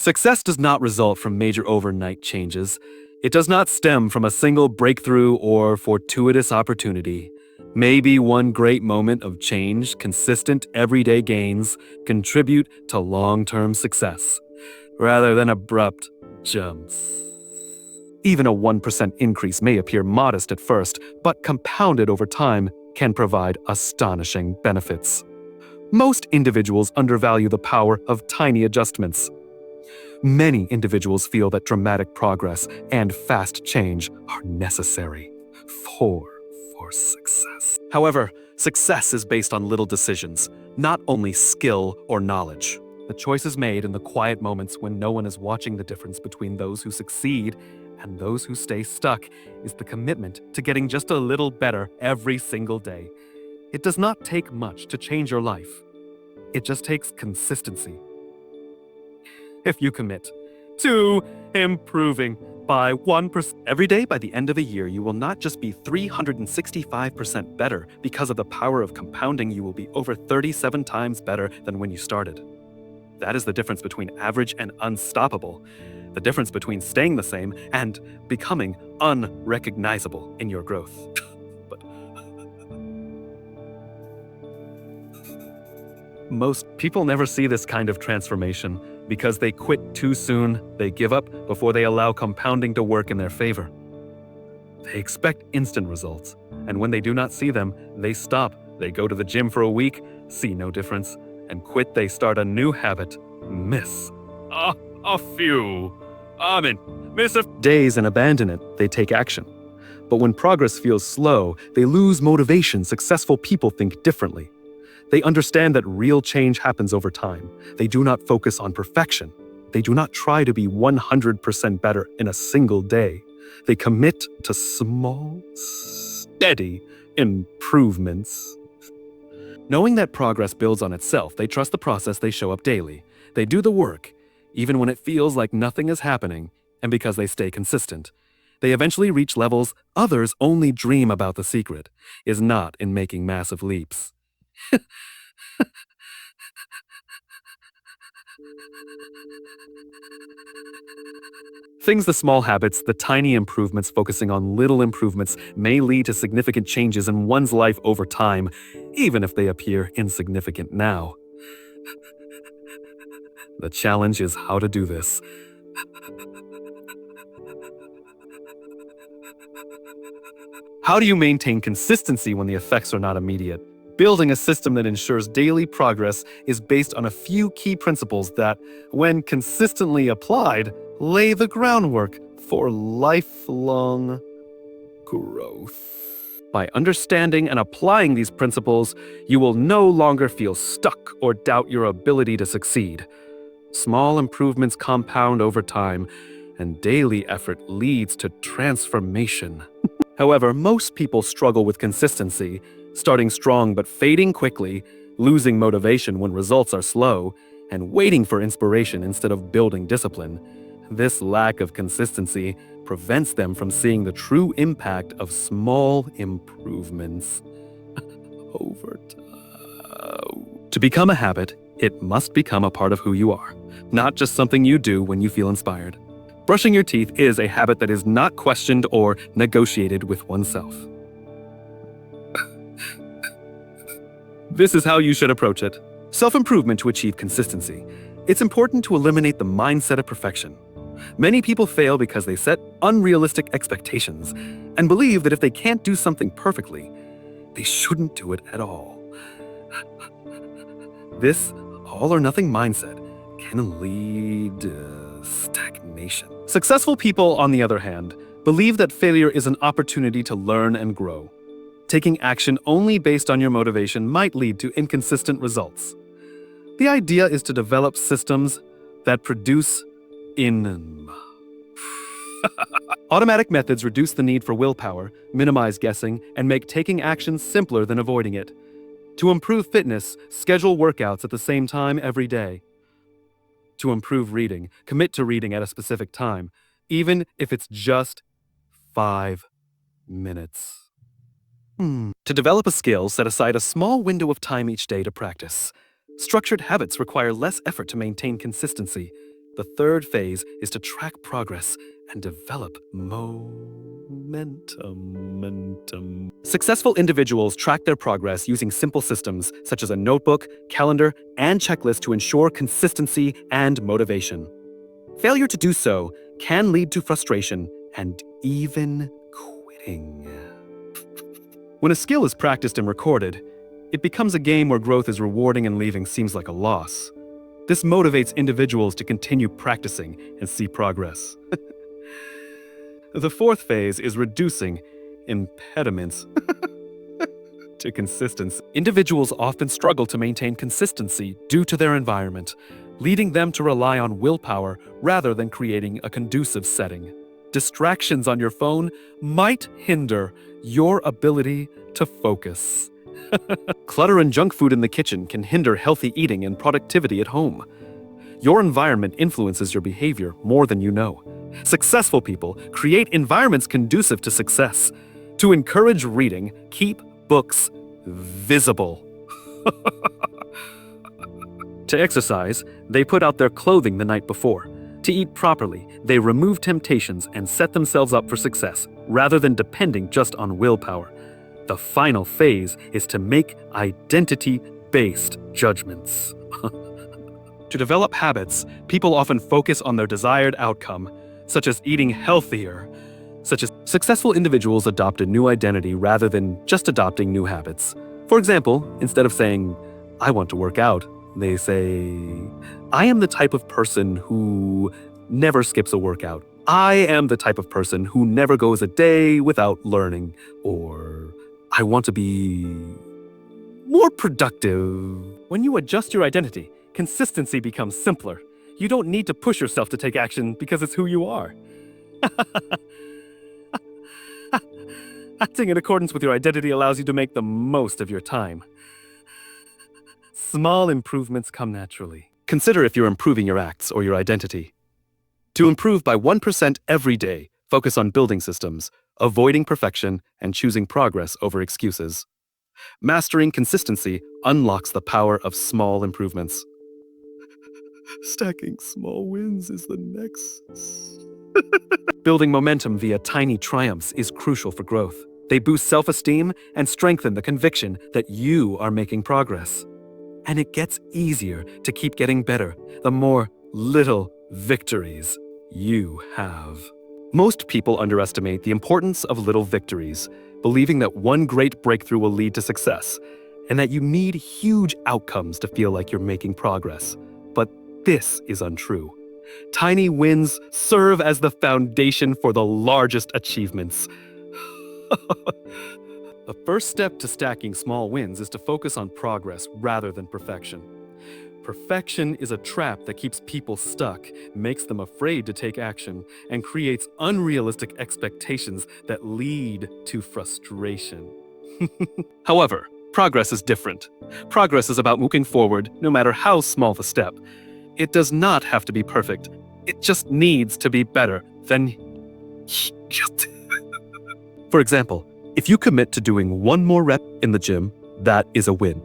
Success does not result from major overnight changes. It does not stem from a single breakthrough or fortuitous opportunity. Maybe one great moment of change, consistent everyday gains, contribute to long-term success, rather than abrupt jumps. Even a 1% increase may appear modest at first, but compounded over time can provide astonishing benefits. Most individuals undervalue the power of tiny adjustments. Many individuals feel that dramatic progress and fast change are necessary for success. However, success is based on little decisions, not only skill or knowledge. The choices made in the quiet moments when no one is watching. The difference between those who succeed and those who stay stuck is the commitment to getting just a little better every single day. It does not take much to change your life. It just takes consistency. If you commit to improving by 1% every day, by the end of a year, you will not just be 365% better. Because of the power of compounding, you will be over 37 times better than when you started. That is the difference between average and unstoppable. The difference between staying the same and becoming unrecognizable in your growth. Most people never see this kind of transformation because they quit too soon. They give up before they allow compounding to work in their favor. They expect instant results, and when they do not see them, they stop. They go to the gym for a week, see no difference, and quit. They start a new habit, miss days and abandon it. They take action. But when progress feels slow, they lose motivation. Successful people think differently. They understand that real change happens over time. They do not focus on perfection. They do not try to be 100% better in a single day. They commit to small, steady improvements. Knowing that progress builds on itself, they trust the process. They show up daily. They do the work, even when it feels like nothing is happening, and because they stay consistent, they eventually reach levels others only dream about. The secret is not in making massive leaps. The small habits, the tiny improvements, focusing on little improvements may lead to significant changes in one's life over time, even if they appear insignificant now. The challenge is how to do this. How do you maintain consistency when the effects are not immediate? Building a system that ensures daily progress is based on a few key principles that, when consistently applied, lay the groundwork for lifelong growth. By understanding and applying these principles, you will no longer feel stuck or doubt your ability to succeed. Small improvements compound over time, and daily effort leads to transformation. However, most people struggle with consistency, starting strong but fading quickly, losing motivation when results are slow, and waiting for inspiration instead of building discipline. This lack of consistency prevents them from seeing the true impact of small improvements over time. To become a habit, it must become a part of who you are, not just something you do when you feel inspired. Brushing your teeth is a habit that is not questioned or negotiated with oneself. This is how you should approach it. Self-improvement to achieve consistency. It's important to eliminate the mindset of perfection. Many people fail because they set unrealistic expectations and believe that if they can't do something perfectly, they shouldn't do it at all. This all-or-nothing mindset can lead to stagnation. Successful people, on the other hand, believe that failure is an opportunity to learn and grow. Taking action only based on your motivation might lead to inconsistent results. The idea is to develop systems that produce automatic methods reduce the need for willpower, minimize guessing, and make taking action simpler than avoiding it. To improve fitness, schedule workouts at the same time every day. To improve reading, commit to reading at a specific time, even if it's just 5 minutes. To develop a skill, set aside a small window of time each day to practice. Structured habits require less effort to maintain consistency. The third phase is to track progress and develop momentum. Successful individuals track their progress using simple systems such as a notebook, calendar, and checklist to ensure consistency and motivation. Failure to do so can lead to frustration and even quitting. When a skill is practiced and recorded, it becomes a game where growth is rewarding and leaving seems like a loss. This motivates individuals to continue practicing and see progress. The fourth phase is reducing impediments to consistency. Individuals often struggle to maintain consistency due to their environment, leading them to rely on willpower rather than creating a conducive setting. Distractions on your phone might hinder your ability to focus. Clutter and junk food in the kitchen can hinder healthy eating and productivity at home. Your environment influences your behavior more than you know. Successful people create environments conducive to success. To encourage reading, keep books visible. To exercise, they put out their clothing the night before. To eat properly, they remove temptations and set themselves up for success, rather than depending just on willpower. The final phase is to make identity-based judgments. To develop habits, people often focus on their desired outcome, such as eating healthier. Successful individuals adopt a new identity rather than just adopting new habits. For example, instead of saying, "I want to work out," they say, "I am the type of person who never skips a workout. I am the type of person who never goes a day without learning," or "I want to be more productive." When you adjust your identity, consistency becomes simpler. You don't need to push yourself to take action because it's who you are. Acting in accordance with your identity allows you to make the most of your time. Small improvements come naturally. Consider if you're improving your acts or your identity. To improve by 1% every day, focus on building systems, avoiding perfection, and choosing progress over excuses. Mastering consistency unlocks the power of small improvements. Stacking small wins is the next. Building momentum via tiny triumphs is crucial for growth. They boost self-esteem and strengthen the conviction that you are making progress. And it gets easier to keep getting better the more little victories you have. Most people underestimate the importance of little victories, believing that one great breakthrough will lead to success, and that you need huge outcomes to feel like you're making progress. But this is untrue. Tiny wins serve as the foundation for the largest achievements. The first step to stacking small wins is to focus on progress rather than perfection. Perfection is a trap that keeps people stuck, makes them afraid to take action, and creates unrealistic expectations that lead to frustration. However, progress is different. Progress is about moving forward, no matter how small the step. It does not have to be perfect. It just needs to be better than... For example, if you commit to doing one more rep in the gym, that is a win.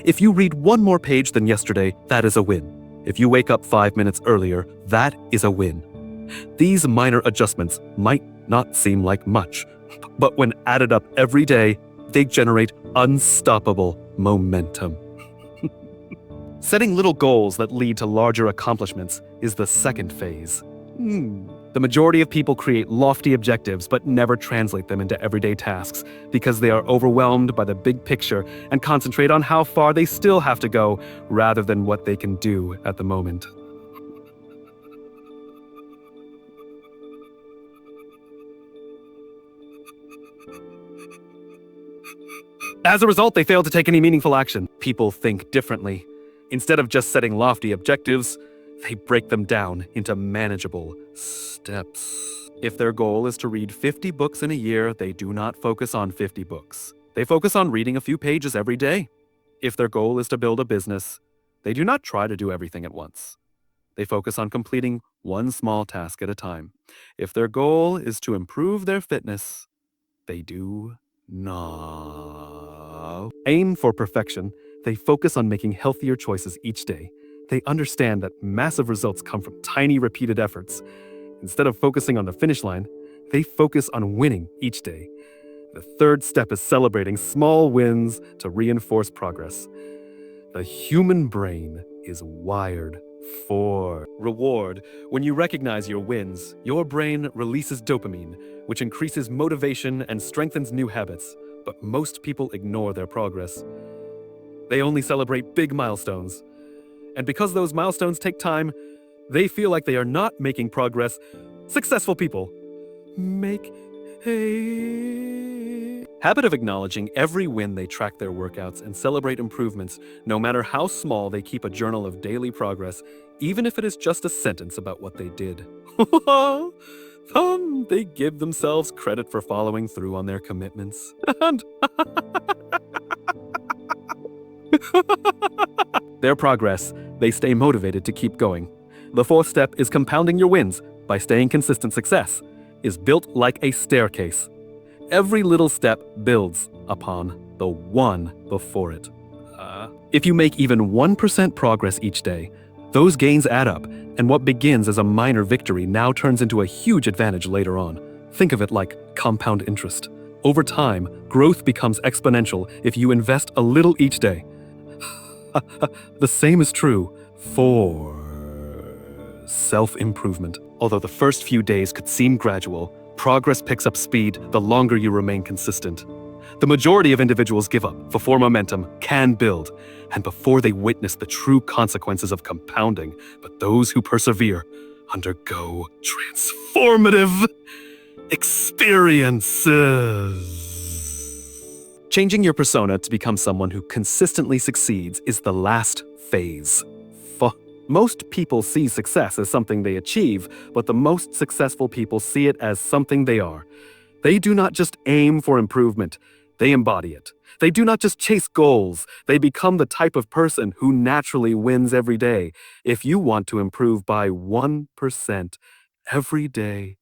If you read one more page than yesterday, that is a win. If you wake up 5 minutes earlier, that is a win. These minor adjustments might not seem like much, but when added up every day, they generate unstoppable momentum. Setting little goals that lead to larger accomplishments is the second phase. The majority of people create lofty objectives but never translate them into everyday tasks because they are overwhelmed by the big picture and concentrate on how far they still have to go rather than what they can do at the moment. As a result, they fail to take any meaningful action. People think differently. Instead of just setting lofty objectives, they break them down into manageable steps. If their goal is to read 50 books in a year, they do not focus on 50 books. They focus on reading a few pages every day. If their goal is to build a business, they do not try to do everything at once. They focus on completing one small task at a time. If their goal is to improve their fitness, they do not aim for perfection. They focus on making healthier choices each day. They understand that massive results come from tiny, repeated efforts. Instead of focusing on the finish line, they focus on winning each day. The third step is celebrating small wins to reinforce progress. The human brain is wired for reward. When you recognize your wins, your brain releases dopamine, which increases motivation and strengthens new habits. But most people ignore their progress. They only celebrate big milestones. And because those milestones take time, they feel like they are not making progress. Successful people make a habit of acknowledging every win. They track their workouts and celebrate improvements. No matter how small, they keep a journal of daily progress, even if it is just a sentence about what they did. They give themselves credit for following through on their commitments. And their progress, they stay motivated to keep going. The fourth step is compounding your wins by staying consistent. Success is built like a staircase. Every little step builds upon the one before it. If you make even 1% progress each day, those gains add up, and what begins as a minor victory now turns into a huge advantage later on. Think of it like compound interest. Over time, growth becomes exponential if you invest a little each day. The same is true for self-improvement. Although the first few days could seem gradual, progress picks up speed the longer you remain consistent. The majority of individuals give up before momentum can build and before they witness the true consequences of compounding. But those who persevere undergo transformative experiences. Changing your persona to become someone who consistently succeeds is the last phase. Most people see success as something they achieve, but the most successful people see it as something they are. They do not just aim for improvement, they embody it. They do not just chase goals, they become the type of person who naturally wins every day. If you want to improve by 1% every day,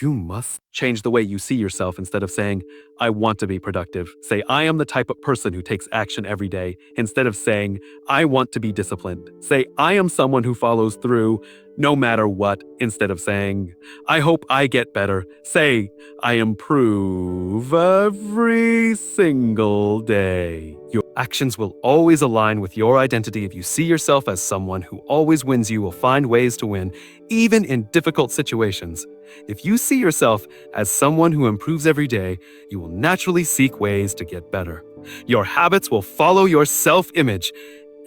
you must change the way you see yourself. Instead of saying, I want to be productive, say, I am the type of person who takes action every day. Instead of saying, I want to be disciplined, say, I am someone who follows through no matter what. Instead of saying, I hope I get better, say, I improve every single day. Your actions will always align with your identity. If you see yourself as someone who always wins, you will find ways to win, even in difficult situations. If you see yourself as someone who improves every day, you will naturally seek ways to get better. Your habits will follow your self-image.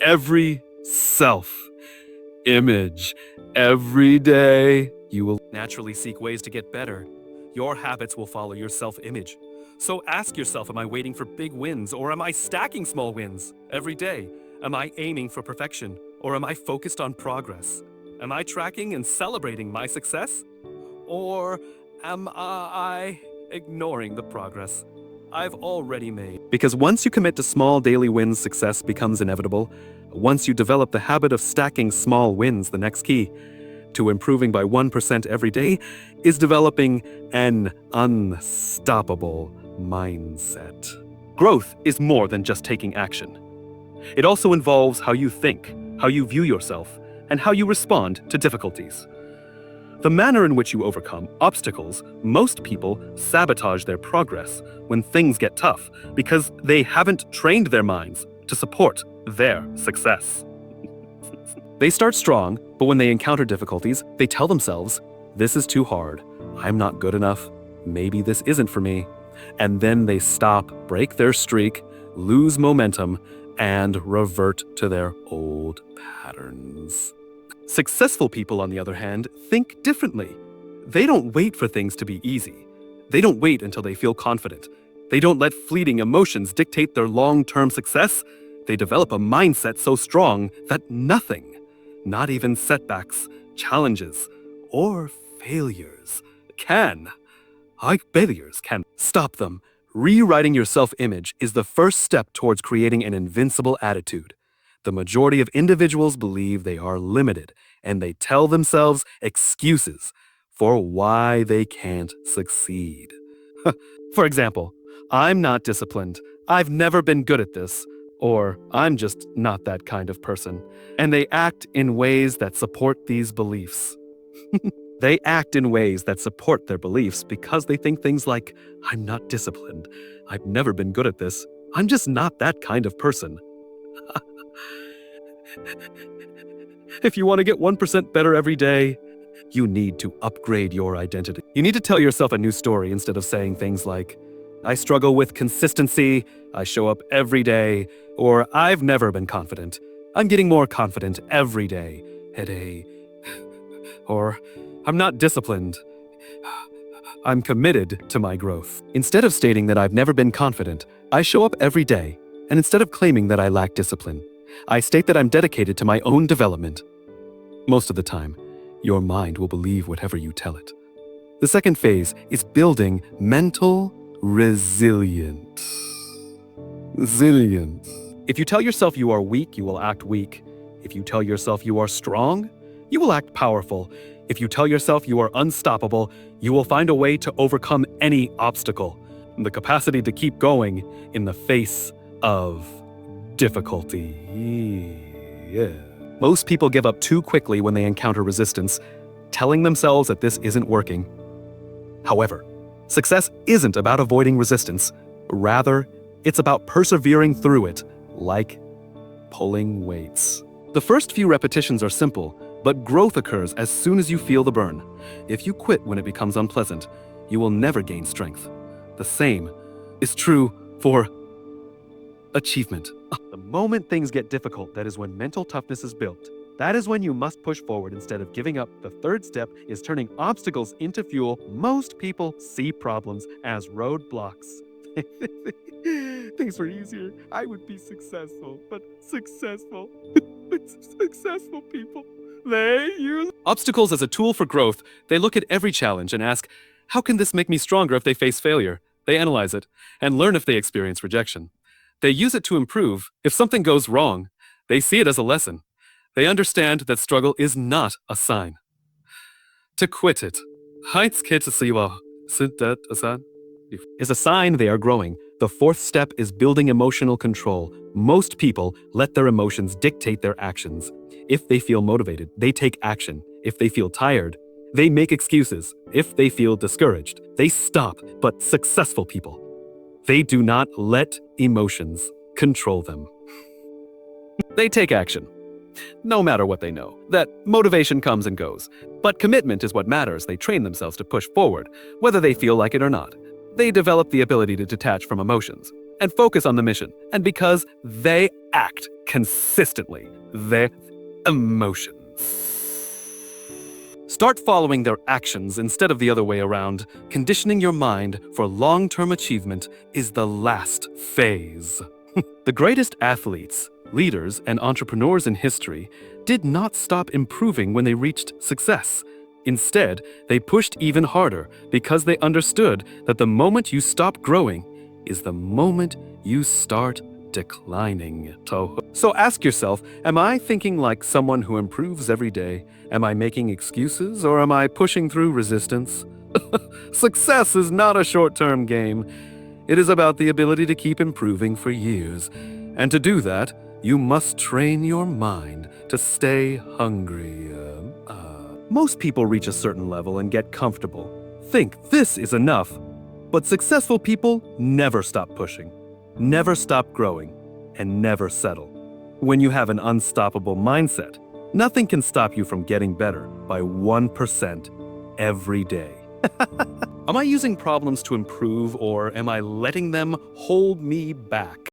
Every self-image. Every day, you will naturally seek ways to get better. Your habits will follow your self-image. So ask yourself, am I waiting for big wins, or am I stacking small wins every day? Am I aiming for perfection, or am I focused on progress? Am I tracking and celebrating my success? Or am I ignoring the progress I've already made? Because once you commit to small daily wins, success becomes inevitable. Once you develop the habit of stacking small wins, the next key to improving by 1% every day is developing an unstoppable mindset. Growth is more than just taking action. It also involves how you think, how you view yourself, and how you respond to difficulties. The manner in which you overcome obstacles. Most people sabotage their progress when things get tough because they haven't trained their minds to support their success. They start strong, but when they encounter difficulties, they tell themselves, this is too hard, I'm not good enough, maybe this isn't for me. And then they stop, break their streak, lose momentum, and revert to their old patterns. Successful people, on the other hand, think differently. They don't wait for things to be easy. They don't wait until they feel confident. They don't let fleeting emotions dictate their long-term success. They develop a mindset so strong that nothing, not even setbacks, challenges, or failures can stop them. Rewriting your self-image is the first step towards creating an invincible attitude. The majority of individuals believe they are limited, and they tell themselves excuses for why they can't succeed. For example, I'm not disciplined, I've never been good at this, or I'm just not that kind of person. And they act in ways that support these beliefs. They act in ways that support their beliefs because they think things like, I'm not disciplined, I've never been good at this, I'm just not that kind of person. If you want to get 1% better every day, you need to upgrade your identity. You need to tell yourself a new story instead of saying things like, I struggle with consistency, I show up every day, or I've never been confident. I'm getting more confident every day. Or I'm not disciplined. I'm committed to my growth. Instead of stating that I've never been confident, I show up every day. And instead of claiming that I lack discipline, I state that I'm dedicated to my own development. Most of the time, your mind will believe whatever you tell it. The second phase is building mental resilience. If you tell yourself you are weak, you will act weak. If you tell yourself you are strong, you will act powerful. If you tell yourself you are unstoppable, you will find a way to overcome any obstacle. The capacity to keep going in the face of difficulty. Yeah. Most people give up too quickly when they encounter resistance, telling themselves that this isn't working. However, success isn't about avoiding resistance. Rather, it's about persevering through it, like pulling weights. The first few repetitions are simple, but growth occurs as soon as you feel the burn. If you quit when it becomes unpleasant, you will never gain strength. The same is true for achievement. The moment things get difficult, that is when mental toughness is built. That is when you must push forward instead of giving up. The third step is turning obstacles into fuel. Most people see problems as roadblocks. Things were easier. I would be successful, but successful people, they use obstacles as a tool for growth. They look at every challenge and ask, how can this make me stronger if they face failure? They analyze it and learn if they experience rejection. They use it to improve. If something goes wrong, they see it as a lesson. They understand that struggle is not a sign to quit it. Is a sign they are growing. The fourth step is building emotional control. Most people let their emotions dictate their actions. If they feel motivated, they take action. If they feel tired, they make excuses. If they feel discouraged, they stop. But successful people, they do not let emotions control them. They take action, no matter what they know. That motivation comes and goes. But commitment is what matters. They train themselves to push forward, whether they feel like it or not. They develop the ability to detach from emotions and focus on the mission. And because they act consistently, their emotions start following their actions instead of the other way around. Conditioning your mind for long-term achievement is the last phase. The greatest athletes, leaders, and entrepreneurs in history did not stop improving when they reached success. Instead, they pushed even harder because they understood that the moment you stop growing is the moment you start declining. So ask yourself, am I thinking like someone who improves every day? Am I making excuses, or am I pushing through resistance? Success is not a short-term game. It is about the ability to keep improving for years. And to do that, you must train your mind to stay hungry. Most people reach a certain level and get comfortable. Think this is enough. But successful people never stop pushing, never stop growing, and never settle. When you have an unstoppable mindset, nothing can stop you from getting better by 1% every day. Am I using problems to improve, or am I letting them hold me back?